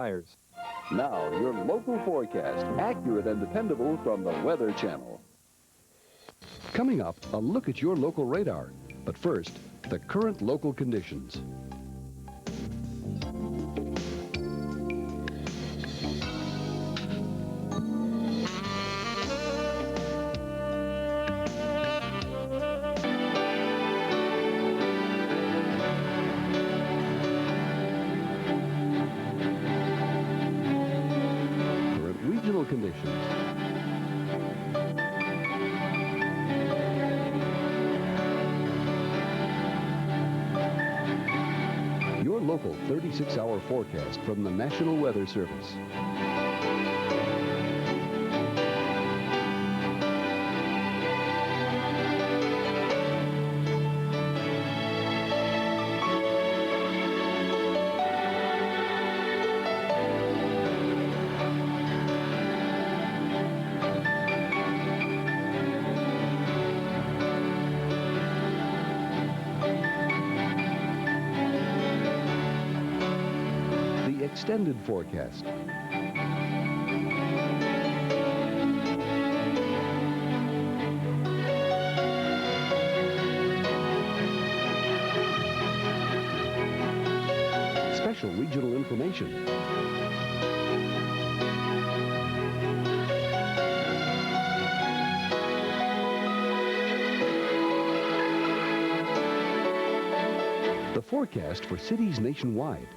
Fires. Now, your local forecast, accurate and dependable from the Weather Channel. Coming up, a look at your local radar. But first, the current local conditions. Current regional conditions. Your local 36-hour forecast from the National Weather Service. Extended forecast. Special regional information. The forecast for cities nationwide.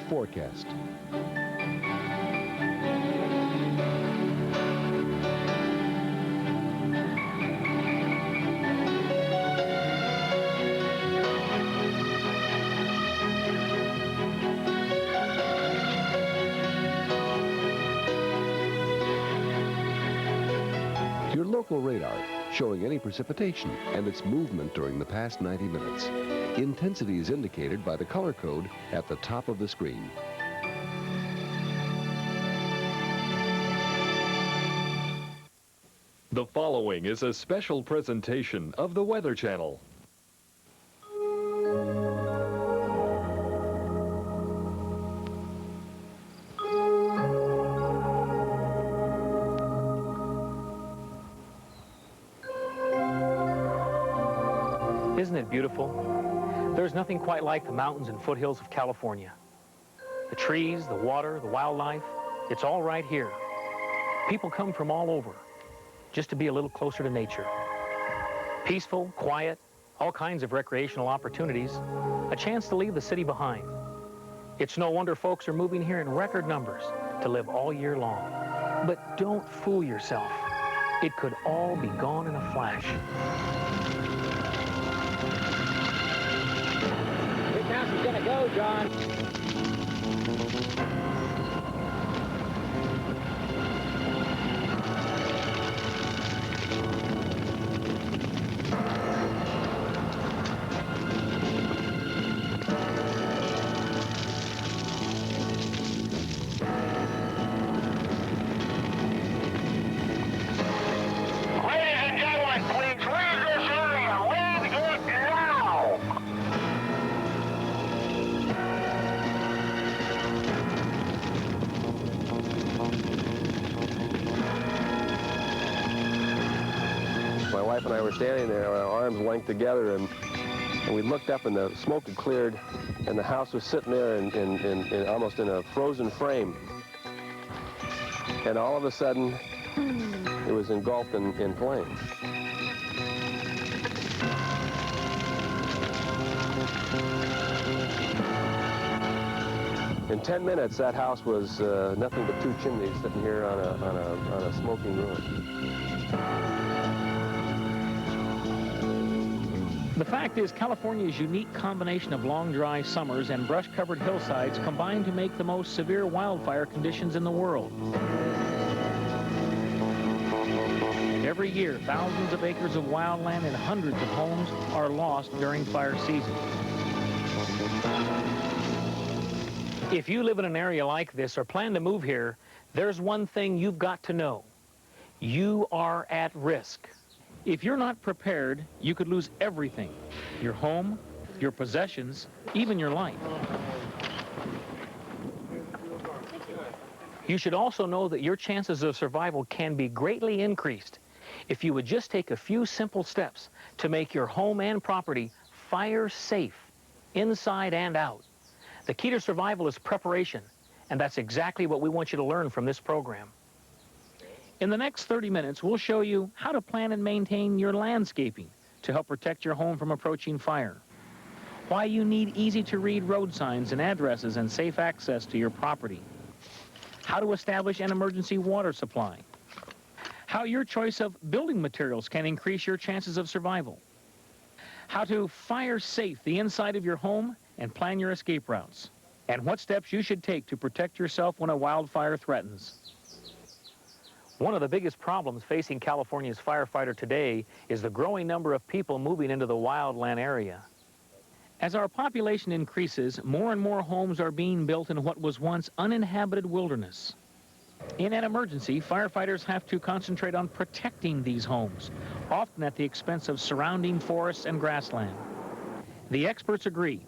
Forecast. Your local radar showing any precipitation and its movement during the past 90 minutes. Intensity is indicated by the color code at the top of the screen. The following is a special presentation of the Weather Channel. Isn't it beautiful? There's nothing quite like the mountains and foothills of California. The trees, the water, the wildlife, it's all right here. People come from all over just to be a little closer to nature. Peaceful, quiet, all kinds of recreational opportunities, a chance to leave the city behind. It's no wonder folks are moving here in record numbers to live all year long. But don't fool yourself. It could all be gone in a flash. Which house is gonna go, John? My wife and I were standing there, our arms linked together, and we looked up and the smoke had cleared, and the house was sitting there in almost in a frozen frame. And all of a sudden, it was engulfed in flames. In 10 minutes, that house was nothing but 2 chimneys sitting here on a smoking ruin. The fact is, California's unique combination of long, dry summers and brush-covered hillsides combine to make the most severe wildfire conditions in the world. Every year, thousands of acres of wildland and hundreds of homes are lost during fire season. If you live in an area like this or plan to move here, there's one thing you've got to know. You are at risk. If you're not prepared, you could lose everything: your home, your possessions, even your life. You should also know that your chances of survival can be greatly increased if you would just take a few simple steps to make your home and property fire safe, inside and out. The key to survival is preparation, and that's exactly what we want you to learn from this program. In the next 30 minutes, we'll show you how to plan and maintain your landscaping to help protect your home from approaching fire, why you need easy-to-read road signs and addresses and safe access to your property, how to establish an emergency water supply, how your choice of building materials can increase your chances of survival, how to fire safe the inside of your home and plan your escape routes, and what steps you should take to protect yourself when a wildfire threatens. One of the biggest problems facing California's firefighter today is the growing number of people moving into the wildland area. As our population increases, more and more homes are being built in what was once uninhabited wilderness. In an emergency, firefighters have to concentrate on protecting these homes, often at the expense of surrounding forests and grassland. The experts agree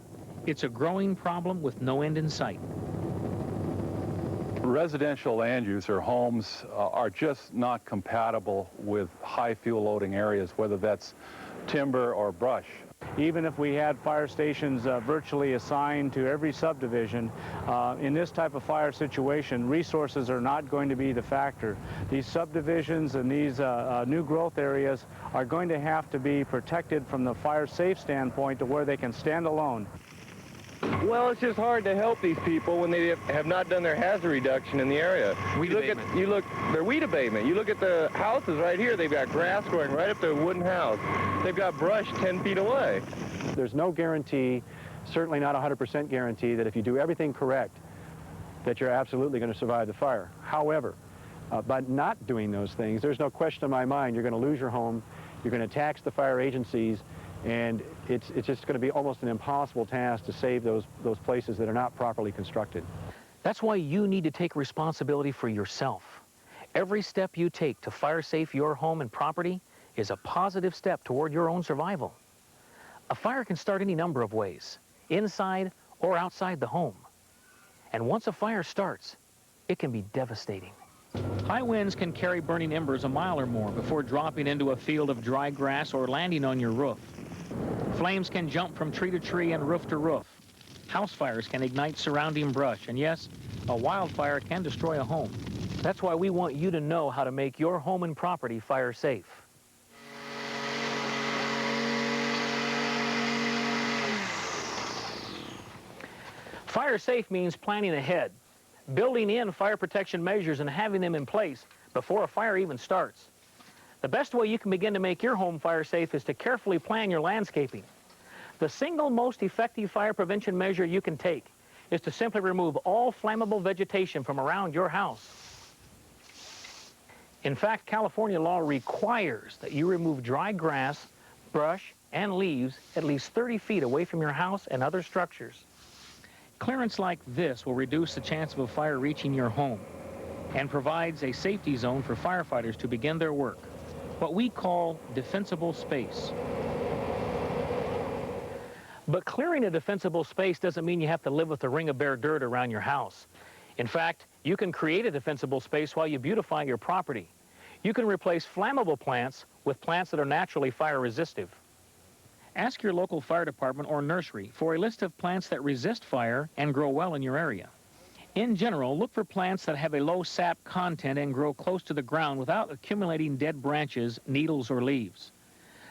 it's a growing problem with no end in sight. Residential land use or homes are just not compatible with high fuel loading areas, whether that's timber or brush. Even if we had fire stations virtually assigned to every subdivision, in this type of fire situation, resources are not going to be the factor. These subdivisions and these new growth areas are going to have to be protected from the fire safe standpoint to where they can stand alone. Well, it's just hard to help these people when they have not done their hazard reduction in the area. Their weed abatement. You look at the houses right here, they've got grass growing right up to a wooden house. They've got brush 10 feet away. There's no guarantee, certainly not 100% guarantee, that if you do everything correct, that you're absolutely going to survive the fire. However, by not doing those things, there's no question in my mind you're going to lose your home, you're going to tax the fire agencies, and it's just going to be almost an impossible task to save those places that are not properly constructed. That's why you need to take responsibility for yourself. Every step you take to fire safe your home and property is a positive step toward your own survival. A fire can start any number of ways, inside or outside the home. And once a fire starts, it can be devastating. High winds can carry burning embers a mile or more before dropping into a field of dry grass or landing on your roof. Flames can jump from tree to tree and roof to roof. House fires can ignite surrounding brush, and yes, a wildfire can destroy a home. That's why we want you to know how to make your home and property fire safe. Fire safe means planning ahead, building in fire protection measures and having them in place before a fire even starts. The best way you can begin to make your home fire safe is to carefully plan your landscaping. The single most effective fire prevention measure you can take is to simply remove all flammable vegetation from around your house. In fact, California law requires that you remove dry grass, brush, and leaves at least 30 feet away from your house and other structures. Clearance like this will reduce the chance of a fire reaching your home and provides a safety zone for firefighters to begin their work, what we call defensible space. But clearing a defensible space doesn't mean you have to live with a ring of bare dirt around your house. In fact, you can create a defensible space while you beautify your property. You can replace flammable plants with plants that are naturally fire resistive. Ask your local fire department or nursery for a list of plants that resist fire and grow well in your area. In general, look for plants that have a low sap content and grow close to the ground without accumulating dead branches, needles, or leaves.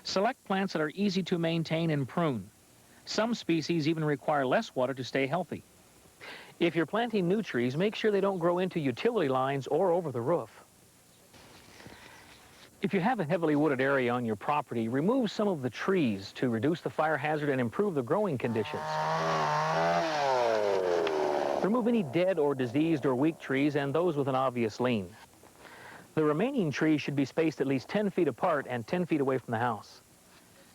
Select plants that are easy to maintain and prune. Some species even require less water to stay healthy. If you're planting new trees, make sure they don't grow into utility lines or over the roof. If you have a heavily wooded area on your property, remove some of the trees to reduce the fire hazard and improve the growing conditions. Remove any dead or diseased or weak trees and those with an obvious lean. The remaining trees should be spaced at least 10 feet apart and 10 feet away from the house.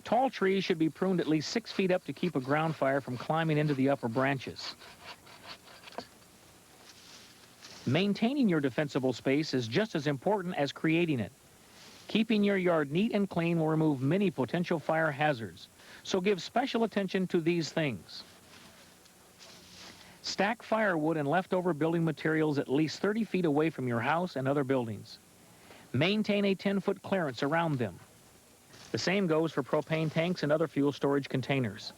Tall trees should be pruned at least 6 feet up to keep a ground fire from climbing into the upper branches. Maintaining your defensible space is just as important as creating it. Keeping your yard neat and clean will remove many potential fire hazards, so give special attention to these things. Stack firewood and leftover building materials at least 30 feet away from your house and other buildings. Maintain a 10-foot clearance around them. The same goes for propane tanks and other fuel storage containers.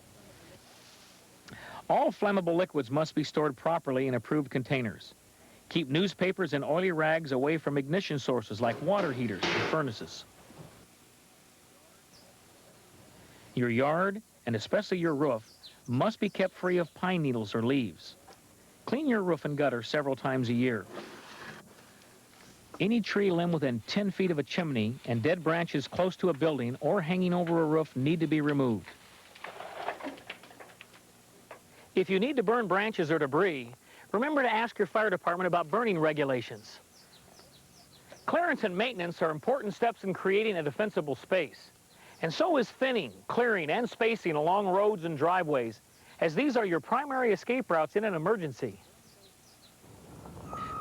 All flammable liquids must be stored properly in approved containers. Keep newspapers and oily rags away from ignition sources like water heaters and furnaces. Your yard, and especially your roof, must be kept free of pine needles or leaves. Clean your roof and gutter several times a year. Any tree limb within 10 feet of a chimney and dead branches close to a building or hanging over a roof need to be removed. If you need to burn branches or debris, remember to ask your fire department about burning regulations. Clearance and maintenance are important steps in creating a defensible space. And so is thinning, clearing, and spacing along roads and driveways, as these are your primary escape routes in an emergency.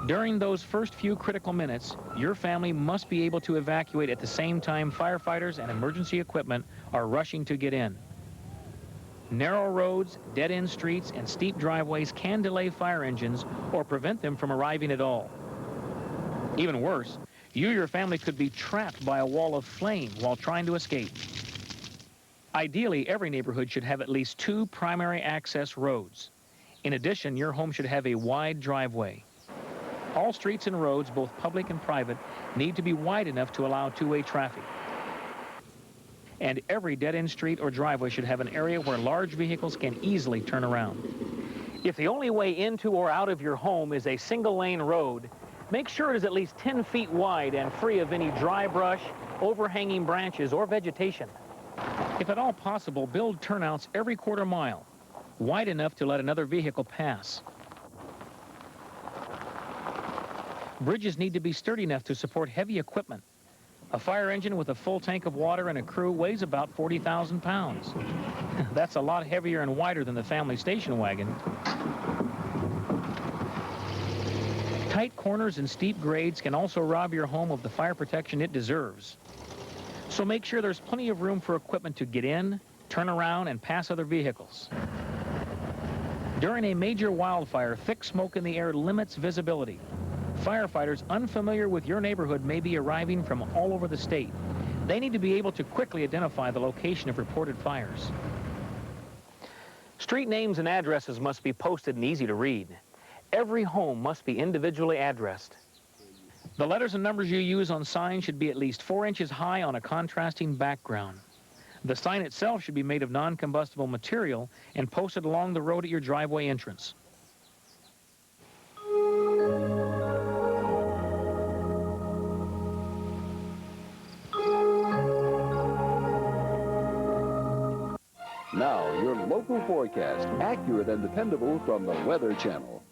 During those first few critical minutes, your family must be able to evacuate at the same time firefighters and emergency equipment are rushing to get in. Narrow roads, dead-end streets, and steep driveways can delay fire engines or prevent them from arriving at all. Even worse, you or your family could be trapped by a wall of flame while trying to escape. Ideally, every neighborhood should have at least 2 primary access roads. In addition, your home should have a wide driveway. All streets and roads, both public and private, need to be wide enough to allow two-way traffic. And every dead-end street or driveway should have an area where large vehicles can easily turn around. If the only way into or out of your home is a single-lane road, make sure it is at least 10 feet wide and free of any dry brush, overhanging branches, or vegetation. If at all possible, build turnouts every quarter mile, wide enough to let another vehicle pass. Bridges need to be sturdy enough to support heavy equipment. A fire engine with a full tank of water and a crew weighs about 40,000 pounds. That's a lot heavier and wider than the family station wagon. Tight corners and steep grades can also rob your home of the fire protection it deserves. So make sure there's plenty of room for equipment to get in, turn around, and pass other vehicles. During a major wildfire, thick smoke in the air limits visibility. Firefighters unfamiliar with your neighborhood may be arriving from all over the state. They need to be able to quickly identify the location of reported fires. Street names and addresses must be posted and easy to read. Every home must be individually addressed. The letters and numbers you use on signs should be at least 4 inches high on a contrasting background. The sign itself should be made of non-combustible material and posted along the road at your driveway entrance. Now, your local forecast, accurate and dependable from the Weather Channel.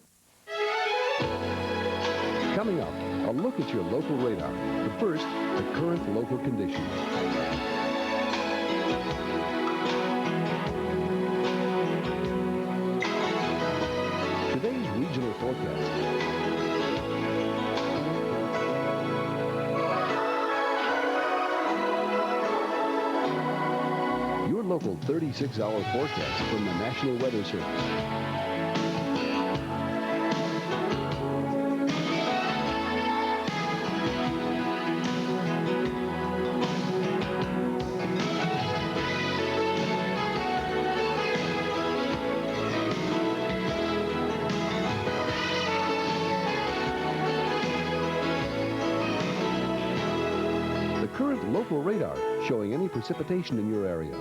Coming up, a look at your local radar. But first, the current local conditions. Today's regional forecast. Your local 36-hour forecast from the National Weather Service. Current local radar showing any precipitation in your area.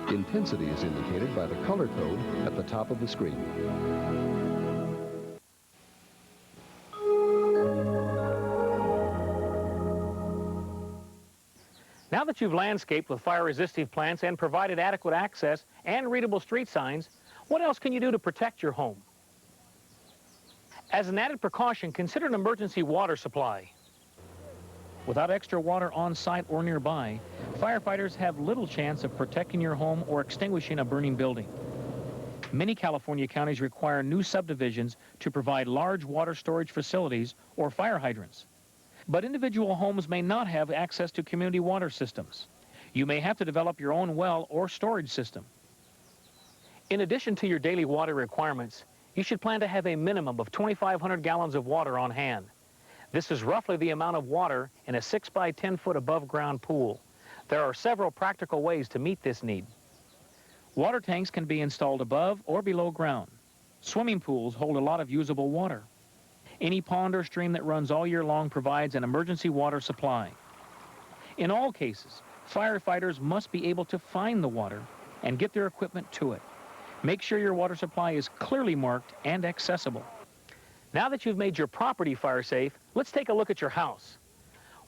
Intensity is indicated by the color code at the top of the screen. Now that you've landscaped with fire-resistive plants and provided adequate access and readable street signs, what else can you do to protect your home? As an added precaution, consider an emergency water supply. Without extra water on site or nearby, firefighters have little chance of protecting your home or extinguishing a burning building. Many California counties require new subdivisions to provide large water storage facilities or fire hydrants. But individual homes may not have access to community water systems. You may have to develop your own well or storage system. In addition to your daily water requirements, you should plan to have a minimum of 2,500 gallons of water on hand. This is roughly the amount of water in a 6 by 10 foot above ground pool. There are several practical ways to meet this need. Water tanks can be installed above or below ground. Swimming pools hold a lot of usable water. Any pond or stream that runs all year long provides an emergency water supply. In all cases, firefighters must be able to find the water and get their equipment to it. Make sure your water supply is clearly marked and accessible. Now that you've made your property fire safe, let's take a look at your house.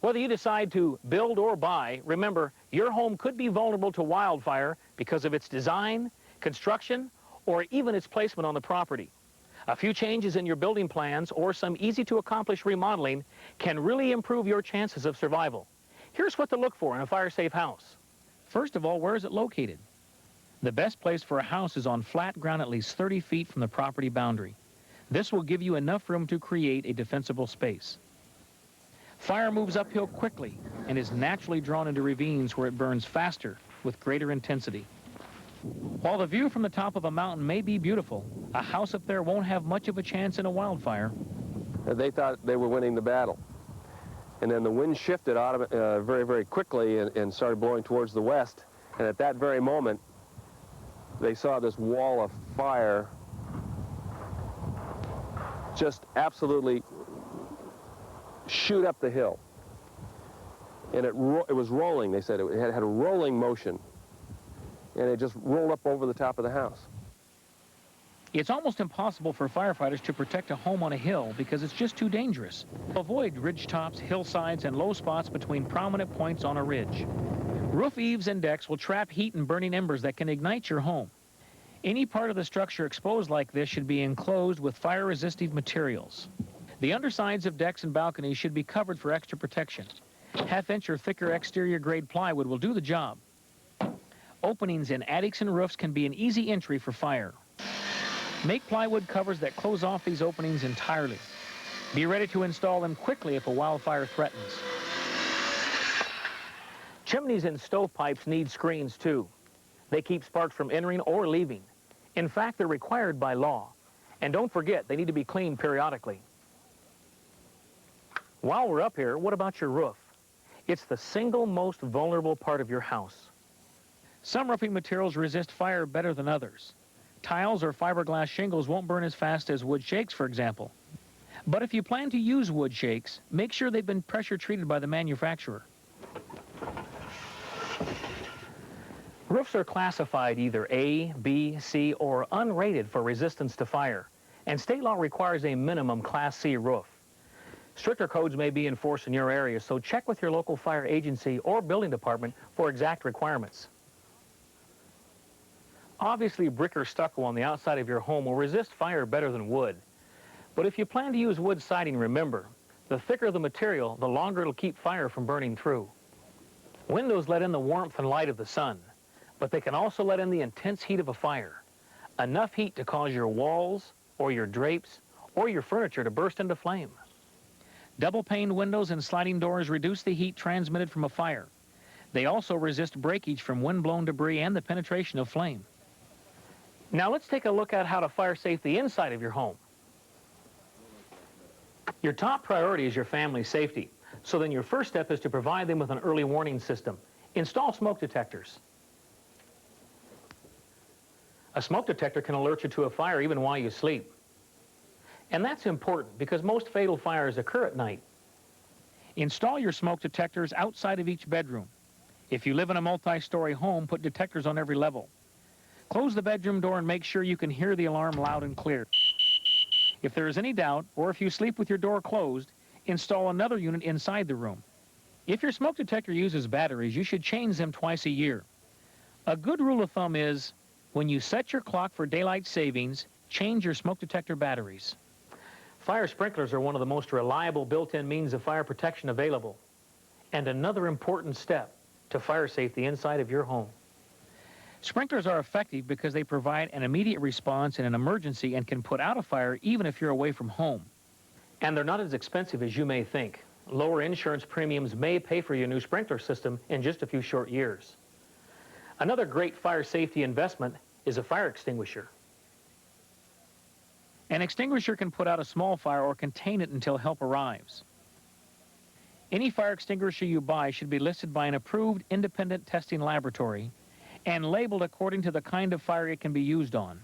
Whether you decide to build or buy, remember, your home could be vulnerable to wildfire because of its design, construction, or even its placement on the property. A few changes in your building plans or some easy-to-accomplish remodeling can really improve your chances of survival. Here's what to look for in a fire-safe house. First of all, where is it located? The best place for a house is on flat ground at least 30 feet from the property boundary. This will give you enough room to create a defensible space. Fire moves uphill quickly and is naturally drawn into ravines where it burns faster with greater intensity. While the view from the top of a mountain may be beautiful, a house up there won't have much of a chance in a wildfire. They thought they were winning the battle. And then the wind shifted very, very quickly and started blowing towards the west. And at that very moment, they saw this wall of fire just absolutely shoot up the hill. And it was rolling, they said. It had a rolling motion. And it just rolled up over the top of the house. It's almost impossible for firefighters to protect a home on a hill because it's just too dangerous. Avoid ridge tops, hillsides, and low spots between prominent points on a ridge. Roof eaves and decks will trap heat and burning embers that can ignite your home. Any part of the structure exposed like this should be enclosed with fire-resistive materials. The undersides of decks and balconies should be covered for extra protection. Half-inch or thicker exterior-grade plywood will do the job. Openings in attics and roofs can be an easy entry for fire. Make plywood covers that close off these openings entirely. Be ready to install them quickly if a wildfire threatens. Chimneys and stovepipes need screens too. They keep sparks from entering or leaving. In fact, they're required by law. And don't forget, they need to be cleaned periodically. While we're up here, what about your roof? It's the single most vulnerable part of your house. Some roofing materials resist fire better than others. Tiles or fiberglass shingles won't burn as fast as wood shakes, for example. But if you plan to use wood shakes, make sure they've been pressure treated by the manufacturer. Roofs are classified either A, B, C, or unrated for resistance to fire, and state law requires a minimum Class C roof. Stricter codes may be enforced in your area, so check with your local fire agency or building department for exact requirements. Obviously, brick or stucco on the outside of your home will resist fire better than wood. But if you plan to use wood siding, remember, the thicker the material, the longer it'll keep fire from burning through. Windows let in the warmth and light of the sun, but they can also let in the intense heat of a fire. Enough heat to cause your walls, or your drapes, or your furniture to burst into flame. Double-paned windows and sliding doors reduce the heat transmitted from a fire. They also resist breakage from wind-blown debris and the penetration of flame. Now let's take a look at how to fire safe the inside of your home. Your top priority is your family's safety. So then your first step is to provide them with an early warning system. Install smoke detectors. A smoke detector can alert you to a fire even while you sleep. And that's important because most fatal fires occur at night. Install your smoke detectors outside of each bedroom. If you live in a multi-story home, put detectors on every level. Close the bedroom door and make sure you can hear the alarm loud and clear. If there is any doubt, or if you sleep with your door closed, install another unit inside the room. If your smoke detector uses batteries, you should change them twice a year. A good rule of thumb is, when you set your clock for daylight savings, change your smoke detector batteries. Fire sprinklers are one of the most reliable built-in means of fire protection available, and another important step to fire safety inside of your home. Sprinklers are effective because they provide an immediate response in an emergency and can put out a fire even if you're away from home. And they're not as expensive as you may think. Lower insurance premiums may pay for your new sprinkler system in just a few short years. Another great fire safety investment is a fire extinguisher. An extinguisher can put out a small fire or contain it until help arrives. Any fire extinguisher you buy should be listed by an approved independent testing laboratory and labeled according to the kind of fire it can be used on.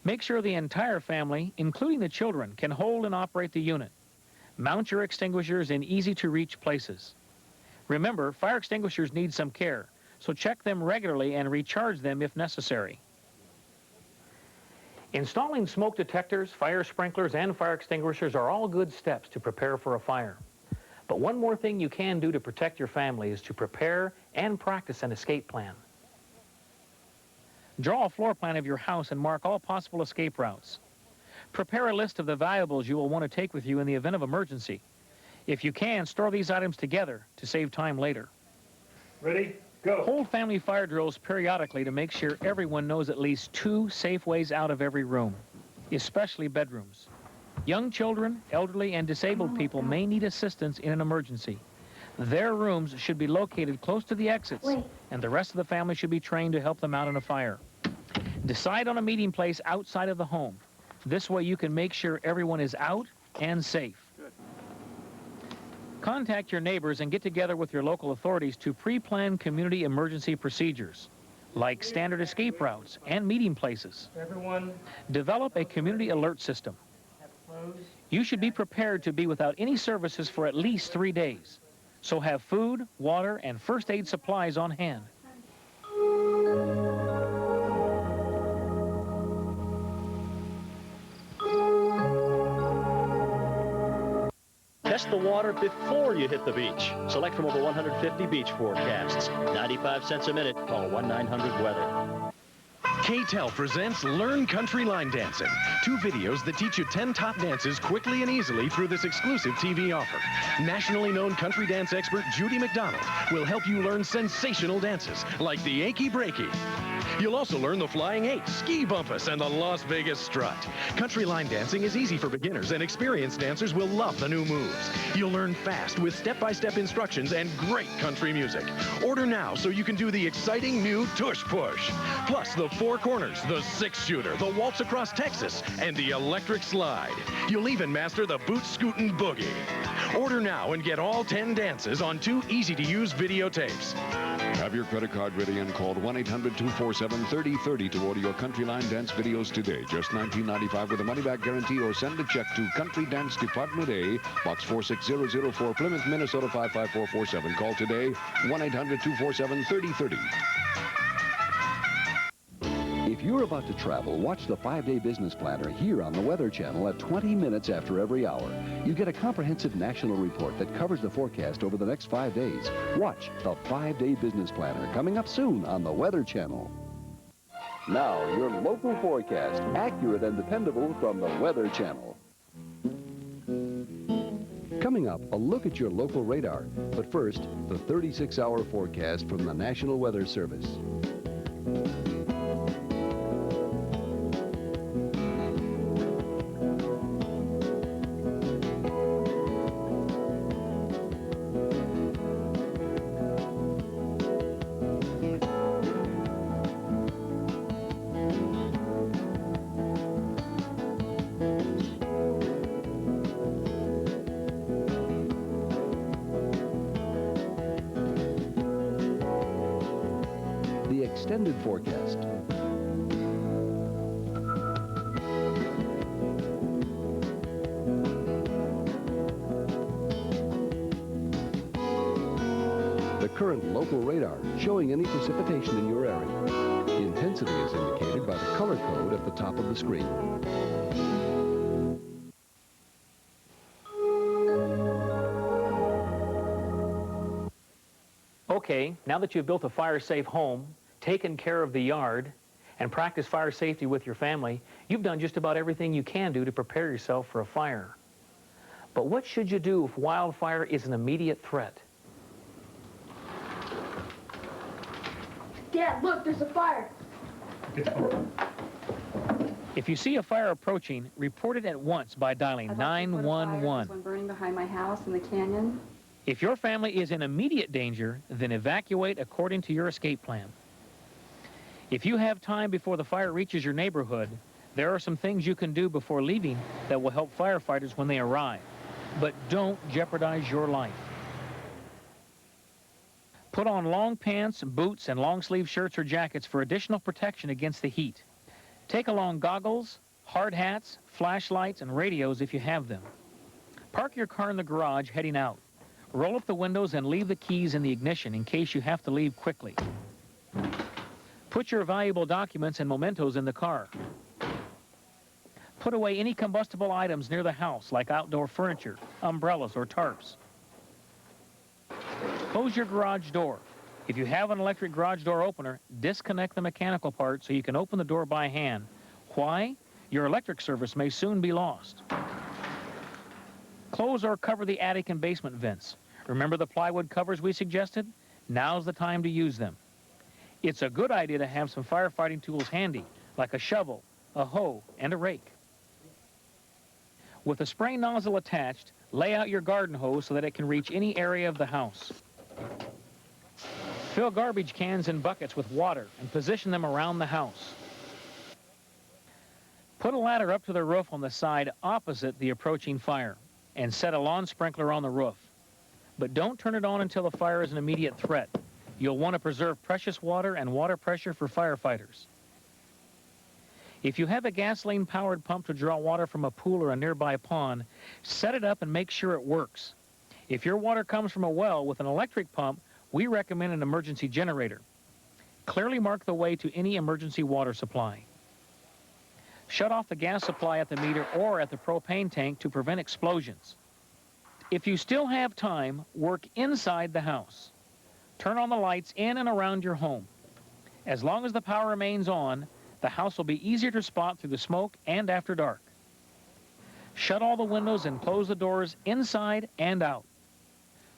Make sure the entire family, including the children, can hold and operate the unit. Mount your extinguishers in easy-to-reach places. Remember, fire extinguishers need some care, so check them regularly and recharge them if necessary. Installing smoke detectors, fire sprinklers, and fire extinguishers are all good steps to prepare for a fire. But one more thing you can do to protect your family is to prepare and practice an escape plan. Draw a floor plan of your house and mark all possible escape routes. Prepare a list of the valuables you will want to take with you in the event of emergency. If you can, store these items together to save time later. Ready? Go. Hold family fire drills periodically to make sure everyone knows at least 2 safe ways out of every room, especially bedrooms. Young children, elderly, and disabled people may need assistance in an emergency. Their rooms should be located close to the exits, and the rest of the family should be trained to help them out in a fire. Decide on a meeting place outside of the home. This way you can make sure everyone is out and safe. Contact your neighbors and get together with your local authorities to pre-plan community emergency procedures, like standard escape routes and meeting places. Develop a community alert system. You should be prepared to be without any services for at least 3 days, so have food, water, and first aid supplies on hand. Test the water before you hit the beach. Select from over 150 beach forecasts. 95 cents a minute. Call 1-900-WEATHER. K-Tel presents Learn Country Line Dancing. 2 videos that teach you 10 top dances quickly and easily through this exclusive TV offer. Nationally known country dance expert Judy McDonald will help you learn sensational dances like the Achy Breaky. You'll also learn the Flying 8, Ski Bumpus, and the Las Vegas Strut. Country line dancing is easy for beginners, and experienced dancers will love the new moves. You'll learn fast with step-by-step instructions and great country music. Order now so you can do the exciting new Tush Push. Plus the 4 corners, the 6-shooter, the waltz across Texas, and the electric slide. You'll even master the boot scootin' boogie. Order now and get all 10 dances on 2 easy-to-use videotapes. Have your credit card ready and call 1-800-247-3030 to order your Country Line Dance videos today. Just $19.95 with a money-back guarantee, or send a check to Country Dance Department A, Box 46004, Plymouth, Minnesota 55447. Call today, 1-800-247-3030. If you're about to travel, watch the 5-Day Business Planner here on the Weather Channel at 20 minutes after every hour. You get a comprehensive national report that covers the forecast over the next 5 days. Watch the 5-Day Business Planner coming up soon on the Weather Channel. Now, your local forecast, accurate and dependable from the Weather Channel. Coming up, a look at your local radar. But first, the 36-hour forecast from the National Weather Service. Extended forecast. The current local radar showing any precipitation in your area. The intensity is indicated by the color code at the top of the screen. Okay, now that you've built a fire-safe home, taken care of the yard, and practiced fire safety with your family, you've done just about everything you can do to prepare yourself for a fire. But what should you do if wildfire is an immediate threat? Dad, look, there's a fire. If you see a fire approaching, report it at once by dialing 911. One burning behind my house in the canyon. If your family is in immediate danger, then evacuate according to your escape plan. If you have time before the fire reaches your neighborhood, there are some things you can do before leaving that will help firefighters when they arrive. But don't jeopardize your life. Put on long pants, boots, and long-sleeve shirts or jackets for additional protection against the heat. Take along goggles, hard hats, flashlights, and radios if you have them. Park your car in the garage heading out. Roll up the windows and leave the keys in the ignition in case you have to leave quickly. Put your valuable documents and mementos in the car. Put away any combustible items near the house, like outdoor furniture, umbrellas, or tarps. Close your garage door. If you have an electric garage door opener, disconnect the mechanical part so you can open the door by hand. Why? Your electric service may soon be lost. Close or cover the attic and basement vents. Remember the plywood covers we suggested? Now's the time to use them. It's a good idea to have some firefighting tools handy, like a shovel, a hoe, and a rake. With a spray nozzle attached, lay out your garden hose so that it can reach any area of the house. Fill garbage cans and buckets with water and position them around the house. Put a ladder up to the roof on the side opposite the approaching fire and set a lawn sprinkler on the roof. But don't turn it on until the fire is an immediate threat. You'll want to preserve precious water and water pressure for firefighters. If you have a gasoline-powered pump to draw water from a pool or a nearby pond, set it up and make sure it works. If your water comes from a well with an electric pump, we recommend an emergency generator. Clearly mark the way to any emergency water supply. Shut off the gas supply at the meter or at the propane tank to prevent explosions. If you still have time, work inside the house. Turn on the lights in and around your home. As long as the power remains on, the house will be easier to spot through the smoke and after dark. Shut all the windows and close the doors inside and out.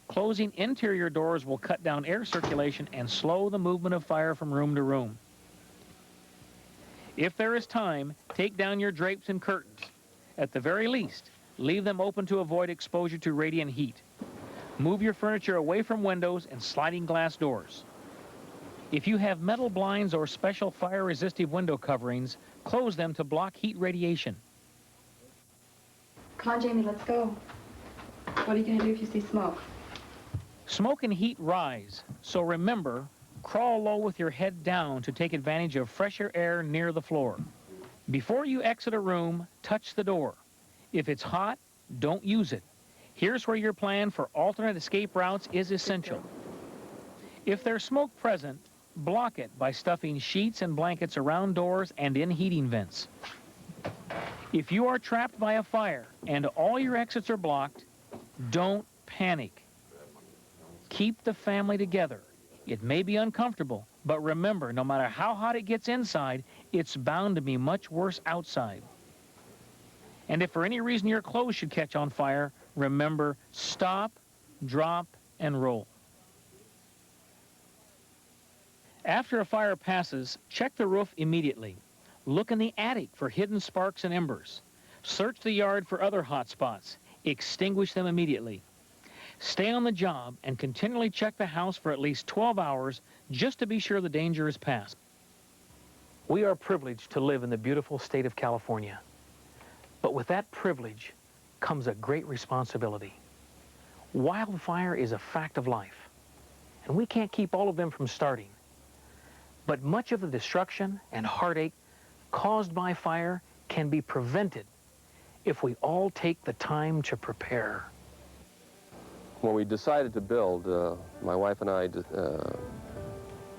Closing interior doors will cut down air circulation and slow the movement of fire from room to room. If there is time, take down your drapes and curtains. At the very least, leave them open to avoid exposure to radiant heat. Move your furniture away from windows and sliding glass doors. If you have metal blinds or special fire-resistive window coverings, close them to block heat radiation. Come on, Jamie, let's go. What are you going to do if you see smoke? Smoke and heat rise, so remember, crawl low with your head down to take advantage of fresher air near the floor. Before you exit a room, touch the door. If it's hot, don't use it. Here's where your plan for alternate escape routes is essential. If there's smoke present, block it by stuffing sheets and blankets around doors and in heating vents. If you are trapped by a fire and all your exits are blocked, don't panic. Keep the family together. It may be uncomfortable, but remember, no matter how hot it gets inside, it's bound to be much worse outside. And if for any reason your clothes should catch on fire, remember, stop, drop, and roll. After a fire passes, check the roof immediately. Look in the attic for hidden sparks and embers. Search the yard for other hot spots. Extinguish them immediately. Stay on the job and continually check the house for at least 12 hours just to be sure the danger is past. We are privileged to live in the beautiful state of California. But with that privilege comes a great responsibility. Wildfire is a fact of life, and we can't keep all of them from starting. But much of the destruction and heartache caused by fire can be prevented if we all take the time to prepare. When we decided to build, my wife and I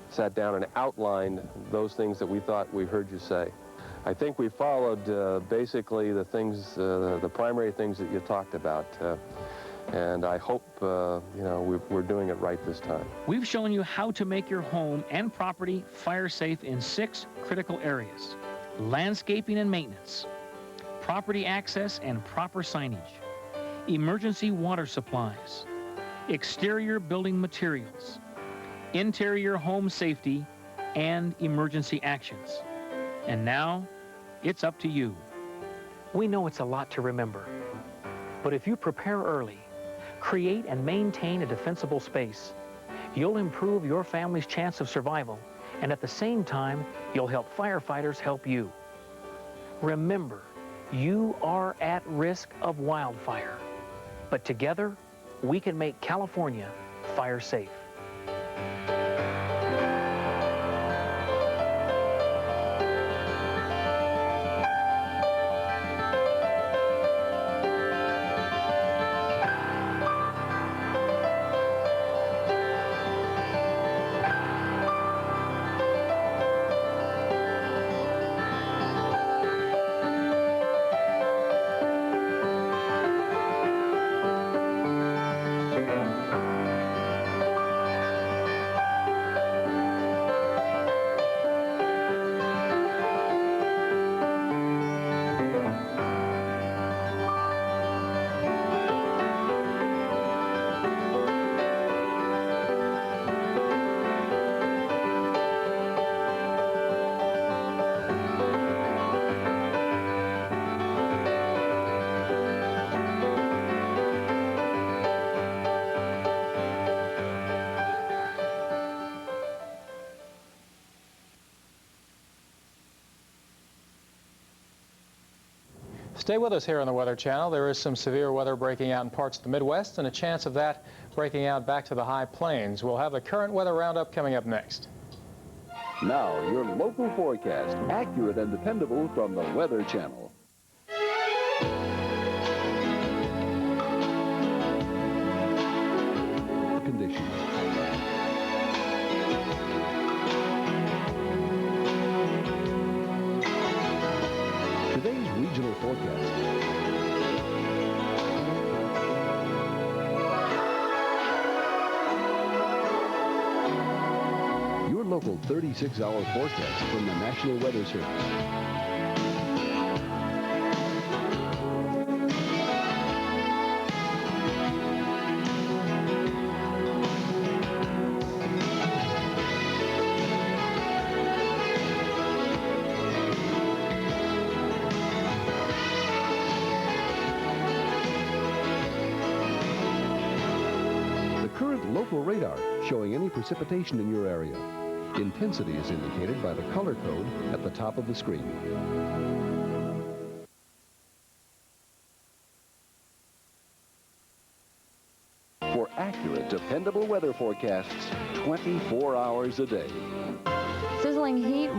sat down and outlined those things that we thought we heard you say. I think we followed basically the things, the primary things that you talked about. And I hope, you know, we're doing it right this time. We've shown you how to make your home and property fire safe in 6 critical areas: landscaping and maintenance, property access and proper signage, emergency water supplies, exterior building materials, interior home safety, and emergency actions. And now, it's up to you. We know it's a lot to remember, but if you prepare early, create and maintain a defensible space, you'll improve your family's chance of survival, and at the same time, you'll help firefighters help you. Remember, you are at risk of wildfire, but together, we can make California fire safe. Stay with us here on the Weather Channel. There is some severe weather breaking out in parts of the Midwest and a chance of that breaking out back to the high plains. We'll have the current weather roundup coming up next. Now, your local forecast, accurate and dependable from the Weather Channel. Conditions. Today's regional forecast. Your local 36-hour forecast from the National Weather Service. Local radar showing any precipitation in your area. Intensity is indicated by the color code at the top of the screen. For accurate, dependable weather forecasts 24 hours a day. Sizzling heat.